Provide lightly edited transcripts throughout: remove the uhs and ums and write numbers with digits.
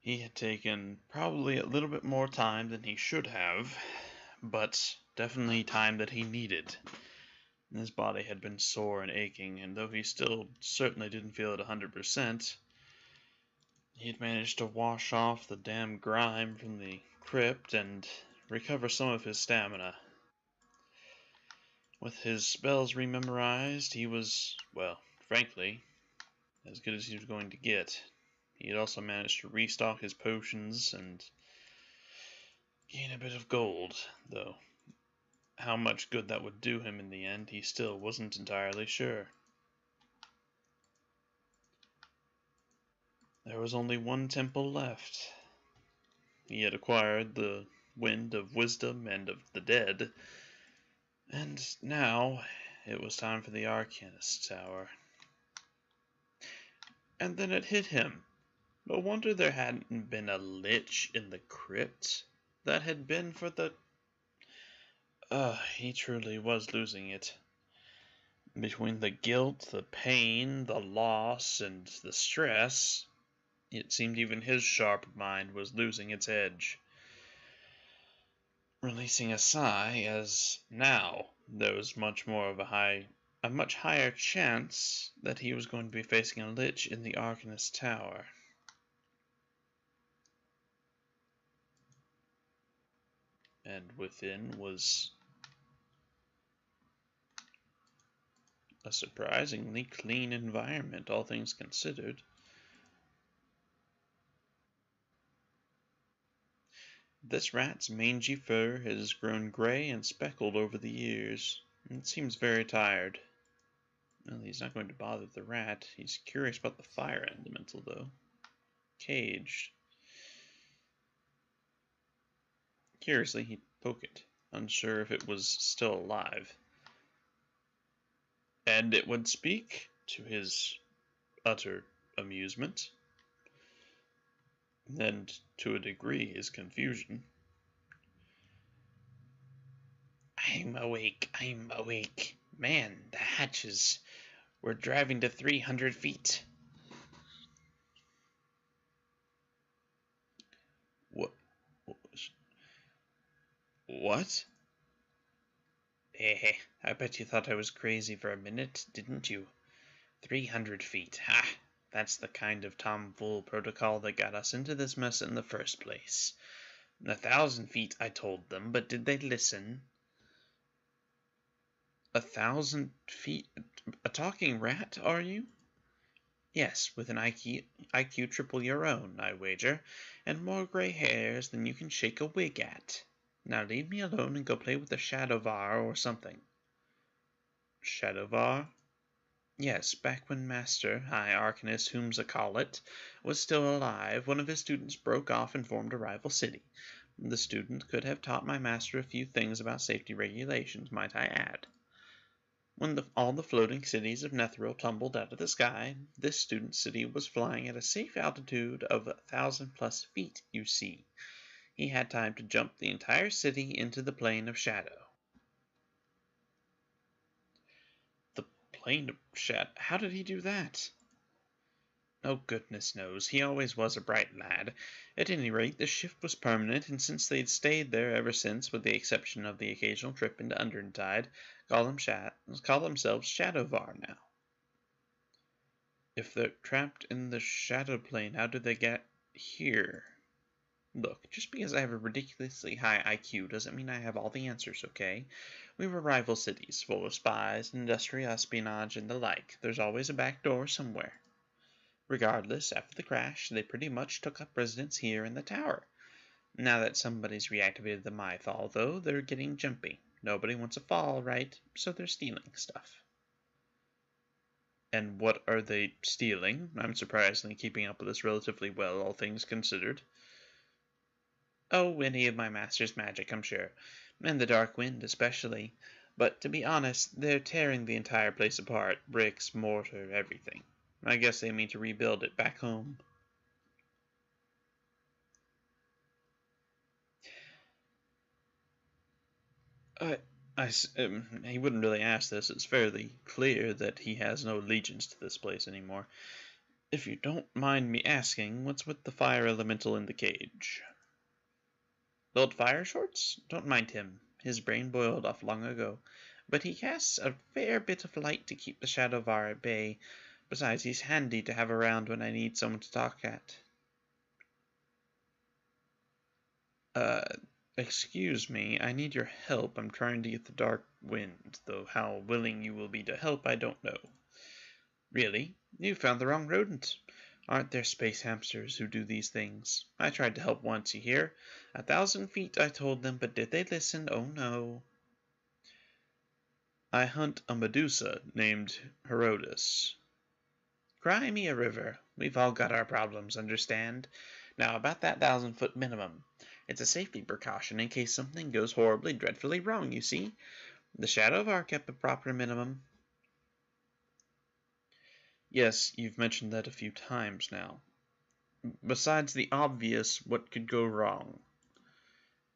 He had taken probably a little bit more time than he should have, but definitely time that he needed. His body had been sore and aching, and though he still certainly didn't feel it 100%, he had managed to wash off the damn grime from the crypt and recover some of his stamina. With his spells rememorized, he was, well, frankly, as good as he was going to get. He had also managed to restock his potions and gain a bit of gold, though how much good that would do him in the end, he still wasn't entirely sure. There was only one temple left. He had acquired the Wind of Wisdom and of the Dead, and now it was time for the Arcanist Tower. And then it hit him. No wonder there hadn't been a lich in the crypt. That had been for the... he truly was losing it. Between the guilt, the pain, the loss, and the stress, it seemed even his sharp mind was losing its edge. Releasing a sigh, as now there was much more of a much higher chance that he was going to be facing a lich in the Arcanist Tower. And within was a surprisingly clean environment, all things considered. This rat's mangy fur has grown gray and speckled over the years. It seems very tired. Well, he's not going to bother the rat. He's curious about the fire elemental, though. Caged. Curiously, he'd poke it, unsure if it was still alive. And it would speak, to his utter amusement, and to a degree his confusion. I'm awake. Man, the hatches. We're driving to 300 feet. What? I bet you thought I was crazy for a minute, didn't you? 300 feet. Ha! That's the kind of tomfool protocol that got us into this mess in the first place. 1,000 feet, I told them, but did they listen? 1,000 feet? A talking rat, are you? Yes, with an IQ triple your own, I wager, and more gray hairs than you can shake a wig at. Now leave me alone and go play with the Shadowvar or something. Shadowvar? Yes, back when Master, High Arcanist whom's-a-call-it, was still alive, one of his students broke off and formed a rival city. The student could have taught my master a few things about safety regulations, might I add. When all the floating cities of Netheril tumbled out of the sky, this student's city was flying at a safe altitude of 1,000+ feet, you see. He had time to jump the entire city into the plane of shadow. The plane of shadow? How did he do that? Oh, goodness knows. He always was a bright lad. At any rate, the shift was permanent, and since they'd stayed there ever since, with the exception of the occasional trip into Undertide, call themselves Shadowvar now. If they're trapped in the shadow plane, how did they get here? Look, just because I have a ridiculously high IQ doesn't mean I have all the answers, okay? We were rival cities, full of spies, industrial espionage, and the like. There's always a back door somewhere. Regardless, after the crash, they pretty much took up residence here in the tower. Now that somebody's reactivated the Mythal, though, they're getting jumpy. Nobody wants a fall, right? So they're stealing stuff. And what are they stealing? I'm surprisingly keeping up with this relatively well, all things considered. Oh, any of my master's magic, I'm sure. And the Dark Wind, especially. But to be honest, they're tearing the entire place apart. Bricks, mortar, everything. I guess they mean to rebuild it back home. He wouldn't really ask this. It's fairly clear that he has no allegiance to this place anymore. If you don't mind me asking, what's with the fire elemental in the cage? Old Fire Shorts? Don't mind him. His brain boiled off long ago. But he casts a fair bit of light to keep the Shadow Var at bay. Besides, he's handy to have around when I need someone to talk at. Uh, excuse me, I need your help. I'm trying to get the Dark Wind, though how willing you will be to help I don't know. Really? You found the wrong rodent. Aren't there space hamsters who do these things? I tried to help once, you hear? 1,000 feet, I told them, but did they listen? Oh no. I hunt a Medusa named Herodes. Cry me a river. We've all got our problems, understand? Now, about that 1,000-foot minimum. It's a safety precaution in case something goes horribly, dreadfully wrong, you see? The Shadow of Ar kept a proper minimum. Yes, you've mentioned that a few times now. Besides the obvious, what could go wrong?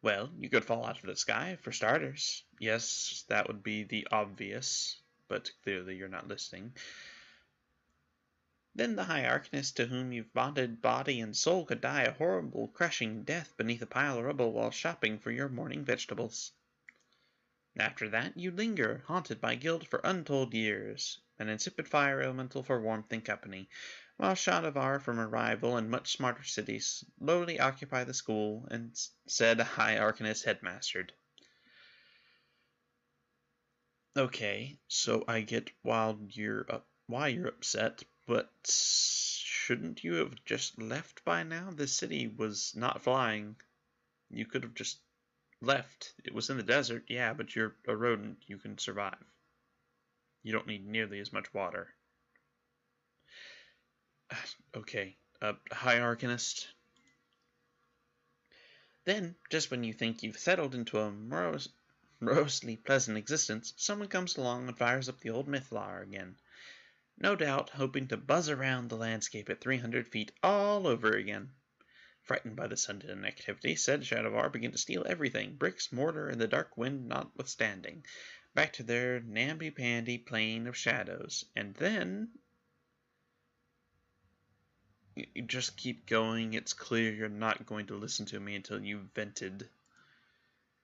Well, you could fall out of the sky, for starters. Yes, that would be the obvious, but clearly you're not listening. Then the High Arcanist to whom you've bonded body and soul could die a horrible, crushing death beneath a pile of rubble while shopping for your morning vegetables. After that, you linger, haunted by guilt for untold years, an insipid fire elemental for warmth and company, while Shadavar from a rival and much smarter city slowly occupy the school and said High Arcanist headmastered. Okay, so I get why you're upset, but shouldn't you have just left by now? The city was not flying. You could have just left. It was in the desert, yeah, but you're a rodent. You can survive. You don't need nearly as much water. Okay, High Arcanist. Then, just when you think you've settled into a morosely pleasant existence, someone comes along and fires up the old Mythlar again. No doubt, hoping to buzz around the landscape at 300 feet all over again. Frightened by the sudden activity, said Shadavar began to steal everything, bricks, mortar, and the dark wind notwithstanding, back to their namby-pamby plane of shadows. And then... You just keep going. It's clear you're not going to listen to me until you've vented.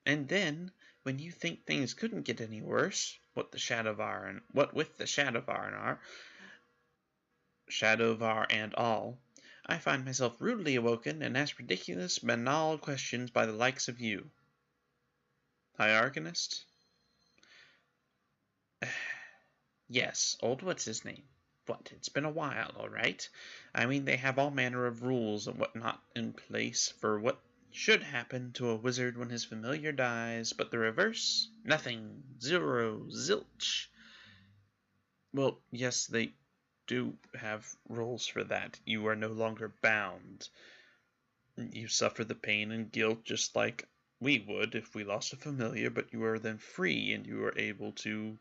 And then, when you think things couldn't get any worse, what with the Shadowvar and all, I find myself rudely awoken and asked ridiculous, banal questions by the likes of you. High Arcanist? Yes, old what's-his-name. What, it's been a while, all right. I mean, they have all manner of rules and whatnot in place for what should happen to a wizard when his familiar dies, but the reverse? Nothing. Zero. Zilch. Well, yes, they do have rules for that. You are no longer bound. You suffer the pain and guilt just like we would if we lost a familiar, but you are then free and you are able to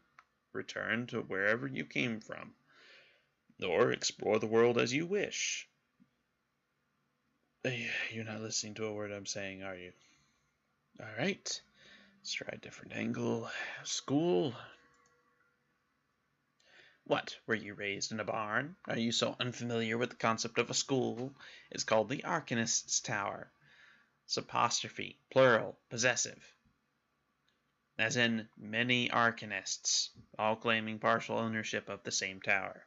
return to wherever you came from, or explore the world as you wish. You're not listening to a word I'm saying, are you? Alright, let's try a different angle. School. What, were you raised in a barn? Are you so unfamiliar with the concept of a school? It's called the Arcanist's Tower. It's apostrophe, plural, possessive. As in, many Arcanists, all claiming partial ownership of the same tower.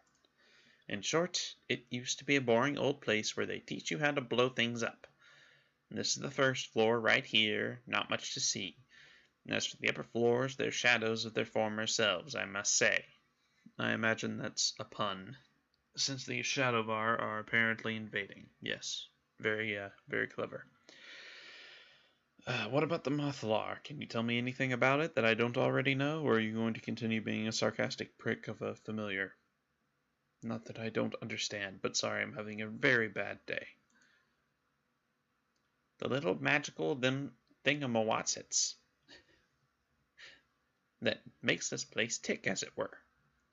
In short, it used to be a boring old place where they teach you how to blow things up. And this is the first floor right here, not much to see. And as for the upper floors, they're shadows of their former selves, I must say. I imagine that's a pun, since the Shadowvar are apparently invading. Yes, very clever. What about the Mythlar? Can you tell me anything about it that I don't already know, or are you going to continue being a sarcastic prick of a familiar? Not that I don't understand, but sorry, I'm having a very bad day. The little magical thingamawatsits that makes this place tick, as it were.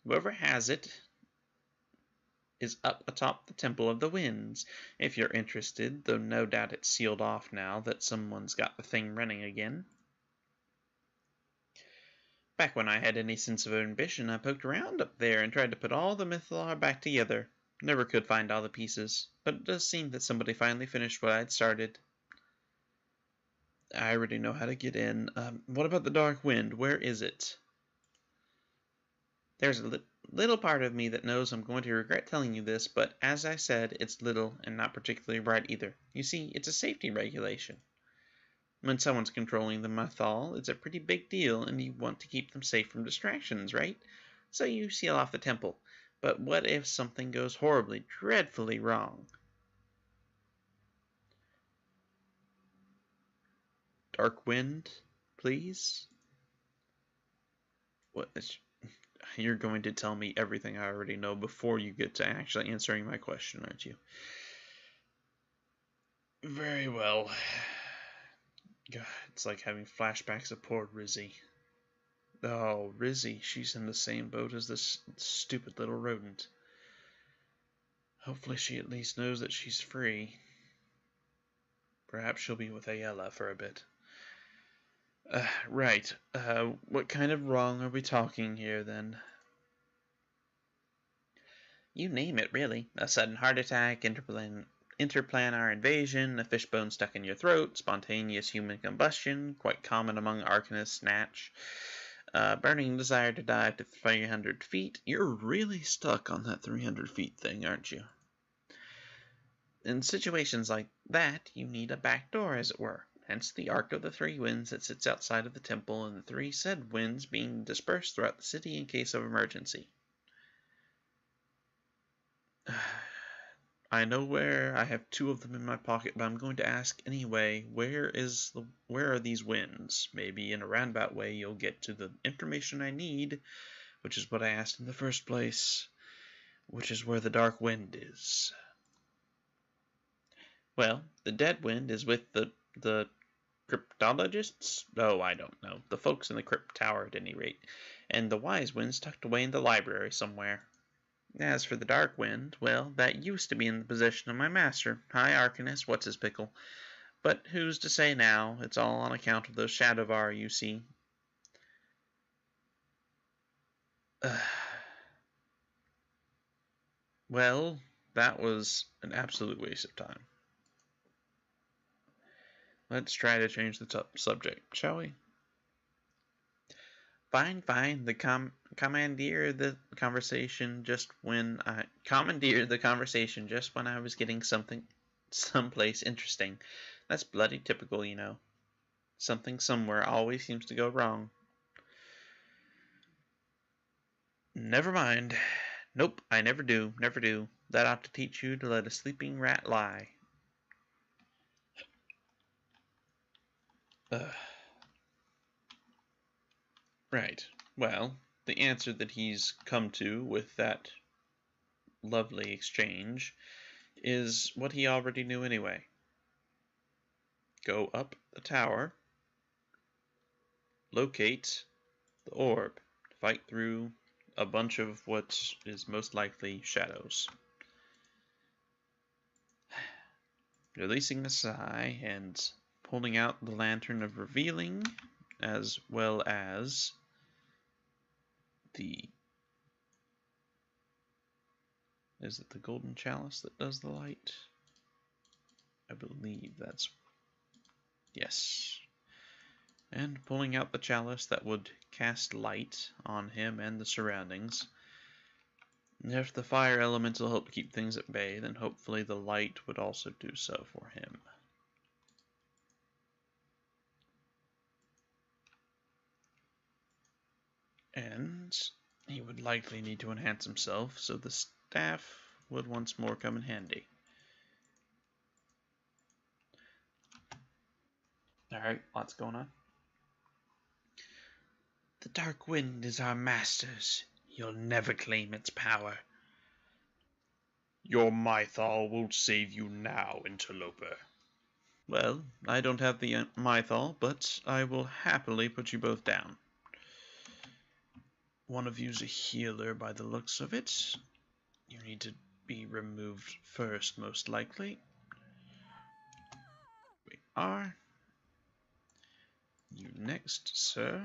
Whoever has it is up atop the Temple of the Winds. If you're interested, though no doubt it's sealed off now that someone's got the thing running again. Back when I had any sense of ambition, I poked around up there and tried to put all the Mythlar back together. Never could find all the pieces, but it does seem that somebody finally finished what I'd started. I already know how to get in. What about the Dark Wind? Where is it? There's a little part of me that knows I'm going to regret telling you this, but as I said, it's little and not particularly bright either. You see, it's a safety regulation. When someone's controlling the Mathal, it's a pretty big deal, and you want to keep them safe from distractions, right? So you seal off the temple. But what if something goes horribly, dreadfully wrong? Dark Wind, please? What? You're going to tell me everything I already know before you get to actually answering my question, aren't you? Very well. God, it's like having flashbacks of poor Rizzy. Oh, Rizzy, she's in the same boat as this stupid little rodent. Hopefully she at least knows that she's free. Perhaps she'll be with Ayala for a bit. Right. What kind of wrong are we talking here, then? You name it, really. A sudden heart attack, interplanar invasion, a fishbone stuck in your throat, spontaneous human combustion, quite common among Arcanists, Snatch, burning desire to dive to 300 feet. You're really stuck on that 300 feet thing, aren't you? In situations like that, you need a back door, as it were. Hence the Arc of the Three Winds that sits outside of the temple, and the three said winds being dispersed throughout the city in case of emergency. I know where. I have 2 of them in my pocket, but I'm going to ask anyway, where are these winds? Maybe in a roundabout way you'll get to the information I need, which is what I asked in the first place, which is where the Dark Wind is. Well, the Dead Wind is with the cryptologists? Oh, I don't know. The folks in the crypt tower at any rate. And the Wise Wind's tucked away in the library somewhere. As for the Dark Wind, well, that used to be in the possession of my master, High Arcanist What's-His-Pickle. But who's to say now? It's all on account of those Shadowvar, you see. Well, that was an absolute waste of time. Let's try to change the subject, shall we? Fine, fine. Commandeer the conversation just when I was getting someplace interesting. That's bloody typical, you know. Something somewhere always seems to go wrong. Never mind. Nope, I never do. That ought to teach you to let a sleeping rat lie. Right. Well, the answer that he's come to with that lovely exchange is what he already knew anyway. Go up the tower, locate the orb, fight through a bunch of what is most likely shadows. Releasing a sigh and pulling out the Lantern of Revealing, as well as is it the Golden Chalice that does the light? I believe that's... Yes. And pulling out the chalice that would cast light on him and the surroundings. If the fire elemental helped keep things at bay, then hopefully the light would also do so for him. And he would likely need to enhance himself, so the staff would once more come in handy. Alright, lots going on. The Dark Wind is our master's. You'll never claim its power. Your Mythal won't save you now, interloper. Well, I don't have the Mythal, but I will happily put you both down. One of you's a healer by the looks of it. You need to be removed first, most likely. We are. You next, sir.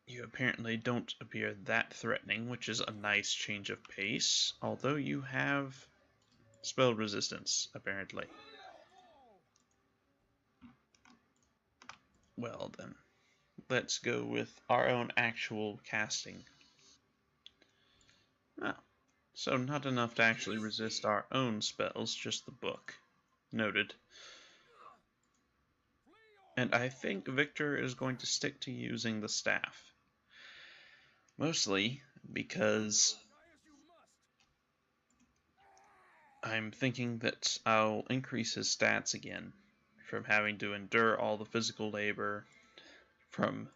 You apparently don't appear that threatening, which is a nice change of pace, although you have spell resistance, apparently. Well then, let's go with our own actual casting. Oh, so not enough to actually resist our own spells, just the book. Noted. And I think Victor is going to stick to using the staff. Mostly because I'm thinking that I'll increase his stats again from having to endure all the physical labor from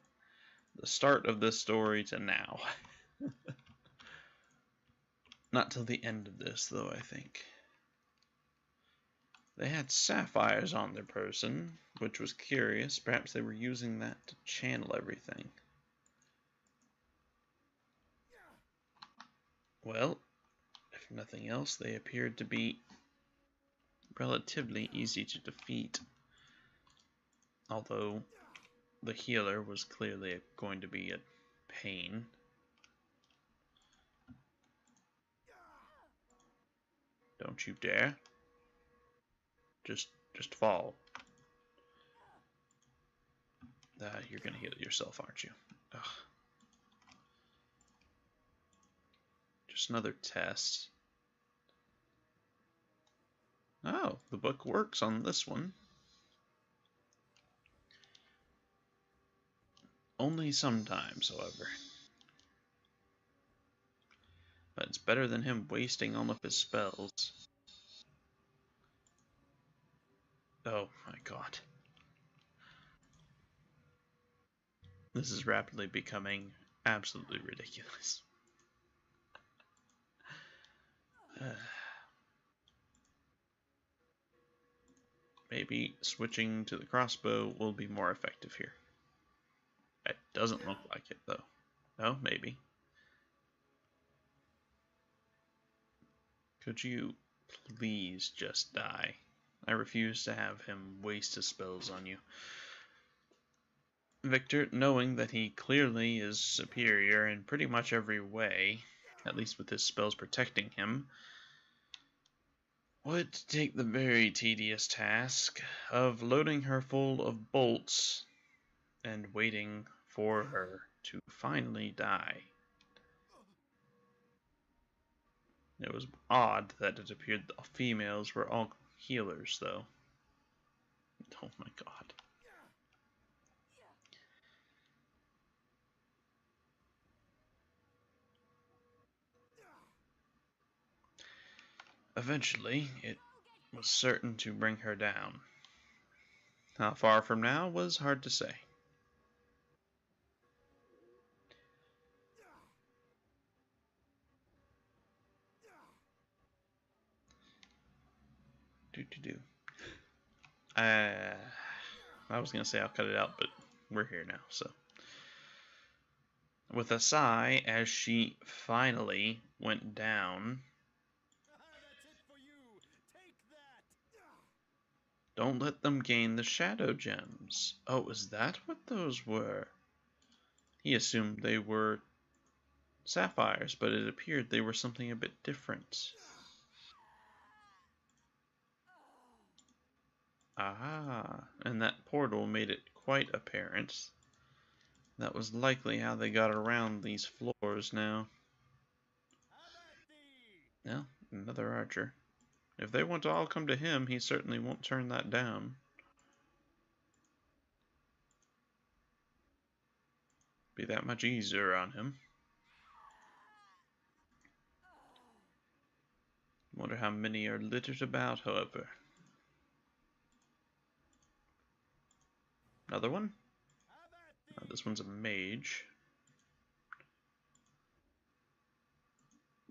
the start of this story to now. Not till the end of this, though, I think. They had sapphires on their person, which was curious. Perhaps they were using that to channel everything. Well, if nothing else, they appeared to be relatively easy to defeat. Although the healer was clearly going to be a pain. Don't you dare. Just fall. You're gonna heal yourself, aren't you? Ugh. Just another test. Oh, the book works on this one. Only sometimes, however. But it's better than him wasting all of his spells. Oh my god. This is rapidly becoming absolutely ridiculous. Maybe switching to the crossbow will be more effective here. It doesn't look like it, though. Oh, maybe. Could you please just die? I refuse to have him waste his spells on you. Victor, knowing that he clearly is superior in pretty much every way, at least with his spells protecting him, would take the very tedious task of loading her full of bolts and waiting for her to finally die. It was odd that it appeared the females were all healers, though. Oh my god. Eventually, it was certain to bring her down. How far from now was hard to say. Do. I was going to say I'll cut it out, but we're here now, so. With a sigh, as she finally went down, don't let them gain the shadow gems. Oh, is that what those were? He assumed they were sapphires, but it appeared they were something a bit different. Ah, and that portal made it quite apparent. That was likely how they got around these floors now. Yeah, another archer. If they want to all come to him, he certainly won't turn that down. Be that much easier on him. Wonder how many are littered about, however. Another one? This one's a mage.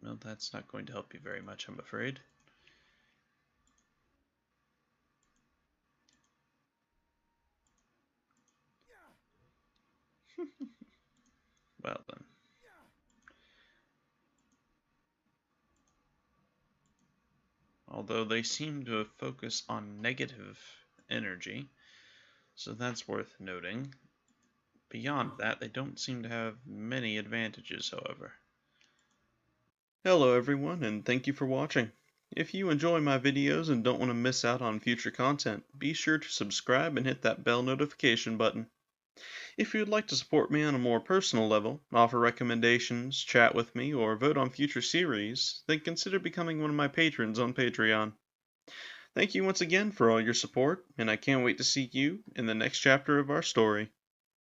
Well, that's not going to help you very much, I'm afraid. Well then. Although they seem to have focused on negative energy, so that's worth noting. Beyond that, they don't seem to have many advantages, however. Hello everyone, and thank you for watching. If you enjoy my videos and don't want to miss out on future content, be sure to subscribe and hit that bell notification button. If you'd like to support me on a more personal level, offer recommendations, chat with me, or vote on future series, then consider becoming one of my patrons on Patreon. Thank you once again for all your support, and I can't wait to see you in the next chapter of our story.